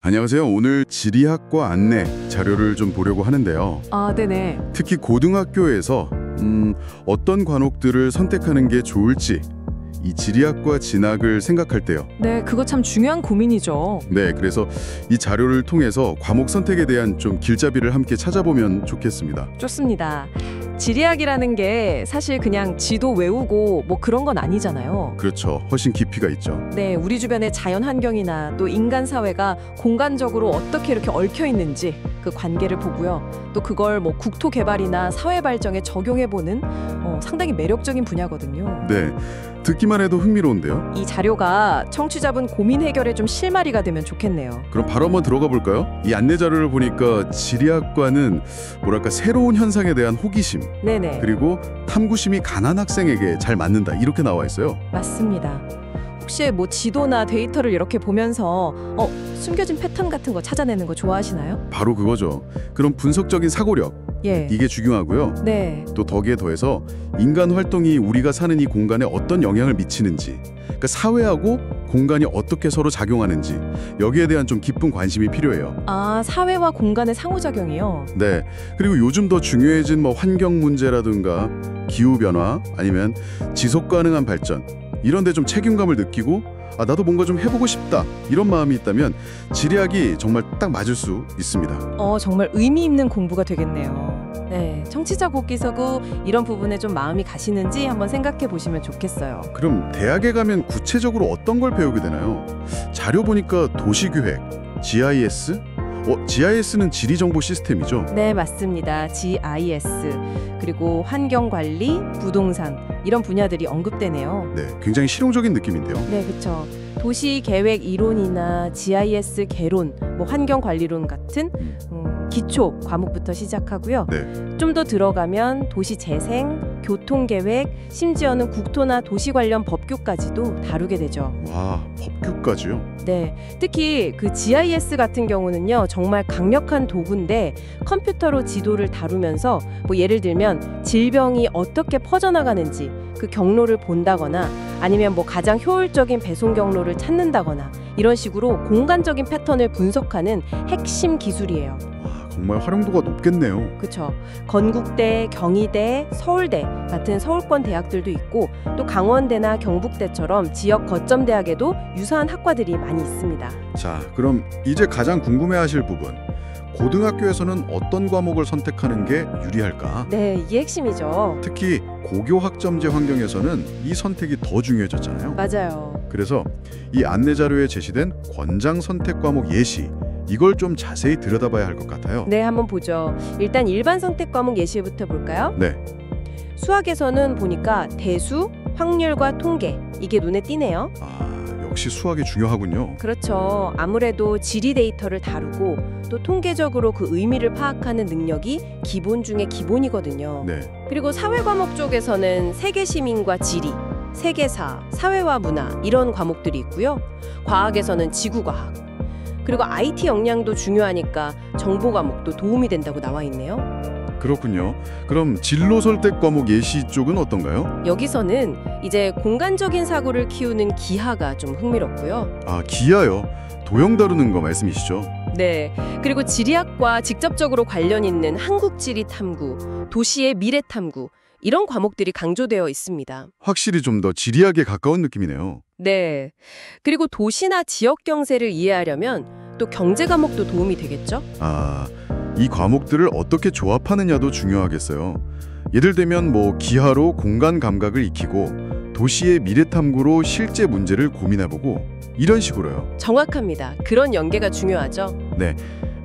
안녕하세요. 오늘 지리학과 안내 자료를 좀 보려고 하는데요. 아, 네네. 특히 고등학교에서 어떤 과목들을 선택하는 게 좋을지 이 지리학과 진학을 생각할 때요. 네, 그거 참 중요한 고민이죠. 네, 그래서 이 자료를 통해서 과목 선택에 대한 좀 길잡이를 함께 찾아보면 좋겠습니다. 좋습니다. 지리학이라는 게 사실 그냥 지도 외우고 뭐 그런 건 아니잖아요. 그렇죠. 훨씬 깊이가 있죠. 네, 우리 주변의 자연 환경이나 또 인간 사회가 공간적으로 어떻게 이렇게 얽혀 있는지 그 관계를 보고요. 또 그걸 뭐 국토 개발이나 사회 발전에 적용해 보는 상당히 매력적인 분야거든요. 네, 듣기만 해도 흥미로운데요. 이 자료가 청취자분 고민 해결에 좀 실마리가 되면 좋겠네요. 그럼 바로 한번 들어가 볼까요? 이 안내 자료를 보니까 지리학과는 뭐랄까 새로운 현상에 대한 호기심 네네. 그리고 탐구심이 강한 학생에게 잘 맞는다 이렇게 나와 있어요. 맞습니다. 혹시 뭐 지도나 데이터를 이렇게 보면서 숨겨진 패턴 같은 거 찾아내는 거 좋아하시나요? 바로 그거죠. 그런 분석적인 사고력 예. 이게 중요하고요. 네. 또 덕에 더해서 인간 활동이 우리가 사는 이 공간에 어떤 영향을 미치는지 그러니까 사회하고 공간이 어떻게 서로 작용하는지 여기에 대한 좀 깊은 관심이 필요해요. 아, 사회와 공간의 상호작용이요? 네. 그리고 요즘 더 중요해진 뭐 환경 문제라든가 기후 변화 아니면 지속 가능한 발전 이런 데 좀 책임감을 느끼고 나도 뭔가 좀 해보고 싶다 이런 마음이 있다면 지리학이 정말 딱 맞을 수 있습니다. 정말 의미 있는 공부가 되겠네요. 네, 청취자 복귀서고 이런 부분에 좀 마음이 가시는지 한번 생각해 보시면 좋겠어요. 그럼 대학에 가면 구체적으로 어떤 걸 배우게 되나요? 자료 보니까 도시계획, GIS? GIS는 지리정보 시스템이죠? 네, 맞습니다. GIS, 그리고 환경관리, 부동산 이런 분야들이 언급되네요. 네, 굉장히 실용적인 느낌인데요. 네, 그렇죠. 도시계획 이론이나 GIS 개론, 뭐 환경관리론 같은 기초 과목부터 시작하고요. 네. 좀 더 들어가면 도시재생, 교통계획, 심지어는 국토나 도시 관련 법규까지도 다루게 되죠. 와, 법규까지요? 네, 특히 그 GIS 같은 경우는요, 정말 강력한 도구인데 컴퓨터로 지도를 다루면서 뭐 예를 들면 질병이 어떻게 퍼져나가는지 그 경로를 본다거나 아니면 뭐 가장 효율적인 배송 경로를 찾는다거나 이런 식으로 공간적인 패턴을 분석하는 핵심 기술이에요. 와, 정말 활용도가 높겠네요. 그렇죠. 건국대, 경희대, 서울대 같은 서울권 대학들도 있고 또 강원대나 경북대처럼 지역 거점 대학에도 유사한 학과들이 많이 있습니다. 자, 그럼 이제 가장 궁금해하실 부분. 고등학교에서는 어떤 과목을 선택하는 게 유리할까? 네, 이게 핵심이죠. 특히 고교 학점제 환경에서는 이 선택이 더 중요해졌잖아요. 맞아요. 그래서 이 안내 자료에 제시된 권장 선택 과목 예시 이걸 좀 자세히 들여다봐야 할 것 같아요. 네, 한번 보죠. 일단 일반 선택 과목 예시부터 볼까요? 네. 수학에서는 보니까 대수, 확률과 통계 이게 눈에 띄네요. 역시 수학이 중요하군요. 그렇죠. 아무래도 지리 데이터를 다루고 또 통계적으로 그 의미를 파악하는 능력이 기본 중에 기본이거든요. 네. 그리고 사회 과목 쪽에서는 세계 시민과 지리, 세계사, 사회와 문화 이런 과목들이 있고요. 과학에서는 지구과학, 그리고 IT 역량도 중요하니까 정보 과목도 도움이 된다고 나와 있네요. 그렇군요. 그럼 진로 선택 과목 예시 쪽은 어떤가요? 여기서는 이제 공간적인 사고를 키우는 기하가 좀 흥미롭고요. 기하요. 도형 다루는 거 말씀이시죠? 네. 그리고 지리학과 직접적으로 관련 있는 한국지리 탐구, 도시의 미래 탐구 이런 과목들이 강조되어 있습니다. 확실히 좀 더 지리학에 가까운 느낌이네요. 네. 그리고 도시나 지역 경제를 이해하려면 또 경제 과목도 도움이 되겠죠? 이 과목들을 어떻게 조합하느냐도 중요하겠어요. 예를 들면 뭐 기하로 공간 감각을 익히고 도시의 미래 탐구로 실제 문제를 고민해보고 이런 식으로요. 정확합니다. 그런 연계가 중요하죠. 네.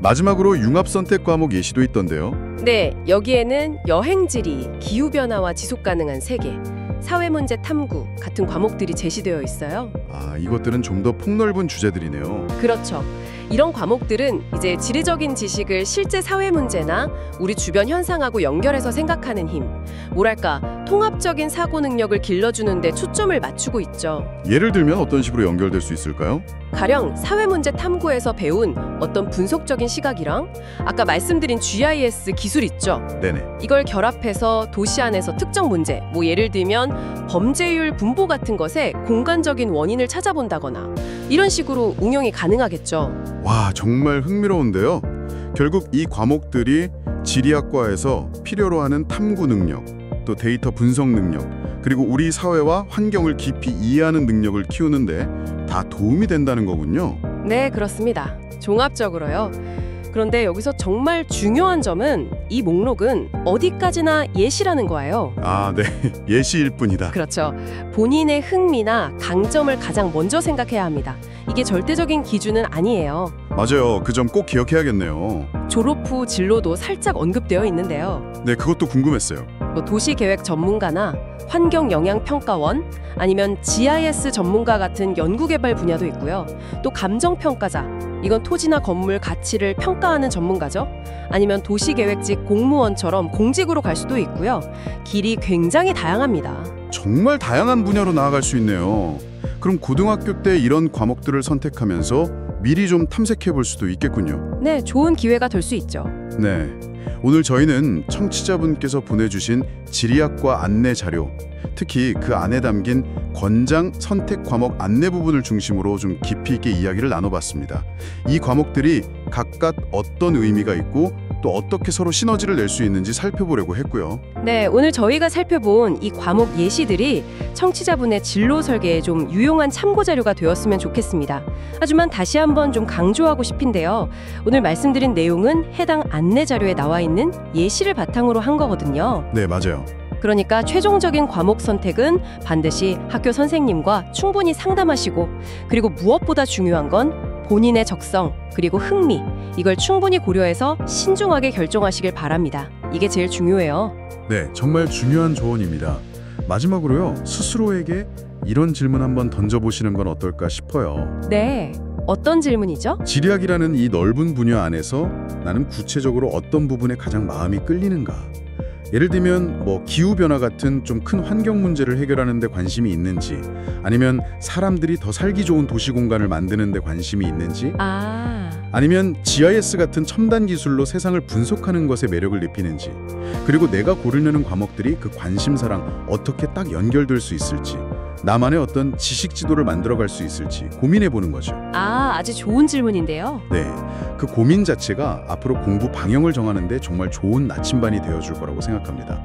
마지막으로 융합 선택 과목 예시도 있던데요. 네, 여기에는 여행지리, 기후변화와 지속가능한 세계, 사회문제 탐구 같은 과목들이 제시되어 있어요. 이것들은 좀 더 폭넓은 주제들이네요. 그렇죠. 이런 과목들은 이제 지리적인 지식을 실제 사회 문제나 우리 주변 현상하고 연결해서 생각하는 힘, 뭐랄까 통합적인 사고 능력을 길러주는 데 초점을 맞추고 있죠. 예를 들면 어떤 식으로 연결될 수 있을까요? 가령 사회문제 탐구에서 배운 어떤 분석적인 시각이랑 아까 말씀드린 GIS 기술 있죠. 네네. 이걸 결합해서 도시 안에서 특정 문제, 뭐 예를 들면 범죄율 분포 같은 것에 공간적인 원인을 찾아본다거나 이런 식으로 응용이 가능하겠죠. 와, 정말 흥미로운데요. 결국 이 과목들이 지리학과에서 필요로 하는 탐구 능력, 또 데이터 분석 능력, 그리고 우리 사회와 환경을 깊이 이해하는 능력을 키우는데 다 도움이 된다는 거군요. 네, 그렇습니다. 종합적으로요. 그런데 여기서 정말 중요한 점은 이 목록은 어디까지나 예시라는 거예요. 아, 네. 예시일 뿐이다. 그렇죠. 본인의 흥미나 강점을 가장 먼저 생각해야 합니다. 이게 절대적인 기준은 아니에요. 맞아요. 그 점 꼭 기억해야겠네요. 졸업 후 진로도 살짝 언급되어 있는데요. 네, 그것도 궁금했어요. 뭐 도시계획 전문가나 환경영향평가원 아니면 GIS 전문가 같은 연구개발 분야도 있고요. 또 감정평가자, 이건 토지나 건물 가치를 평가하는 전문가죠. 아니면 도시계획직 공무원처럼 공직으로 갈 수도 있고요. 길이 굉장히 다양합니다. 정말 다양한 분야로 나아갈 수 있네요. 그럼 고등학교 때 이런 과목들을 선택하면서 미리 좀 탐색해 볼 수도 있겠군요. 네, 좋은 기회가 될 수 있죠. 네. 오늘 저희는 청취자분께서 보내주신 지리학과 안내 자료, 특히 그 안에 담긴 권장 선택 과목 안내 부분을 중심으로 좀 깊이 있게 이야기를 나눠봤습니다. 이 과목들이 각각 어떤 의미가 있고 또 어떻게 서로 시너지를 낼 수 있는지 살펴보려고 했고요. 네, 오늘 저희가 살펴본 이 과목 예시들이 청취자분의 진로 설계에 좀 유용한 참고 자료가 되었으면 좋겠습니다. 하지만 다시 한번 좀 강조하고 싶은데요. 오늘 말씀드린 내용은 해당 안내 자료에 나와 있는 예시를 바탕으로 한 거거든요. 네, 맞아요. 그러니까 최종적인 과목 선택은 반드시 학교 선생님과 충분히 상담하시고, 그리고 무엇보다 중요한 건 본인의 적성 그리고 흥미, 이걸 충분히 고려해서 신중하게 결정하시길 바랍니다. 이게 제일 중요해요. 네, 정말 중요한 조언입니다. 마지막으로요, 스스로에게 이런 질문 한번 던져보시는 건 어떨까 싶어요. 네, 어떤 질문이죠? 지리학이라는 이 넓은 분야 안에서 나는 구체적으로 어떤 부분에 가장 마음이 끌리는가? 예를 들면 기후변화 같은 좀 큰 환경 문제를 해결하는 데 관심이 있는지, 아니면 사람들이 더 살기 좋은 도시 공간을 만드는 데 관심이 있는지, 아니면 GIS 같은 첨단 기술로 세상을 분석하는 것에 매력을 느끼는지, 그리고 내가 고르려는 과목들이 그 관심사랑 어떻게 딱 연결될 수 있을지, 나만의 어떤 지식 지도를 만들어갈 수 있을지 고민해보는 거죠. 아주 좋은 질문인데요. 네, 그 고민 자체가 앞으로 공부 방향을 정하는 데 정말 좋은 나침반이 되어줄 거라고 생각합니다.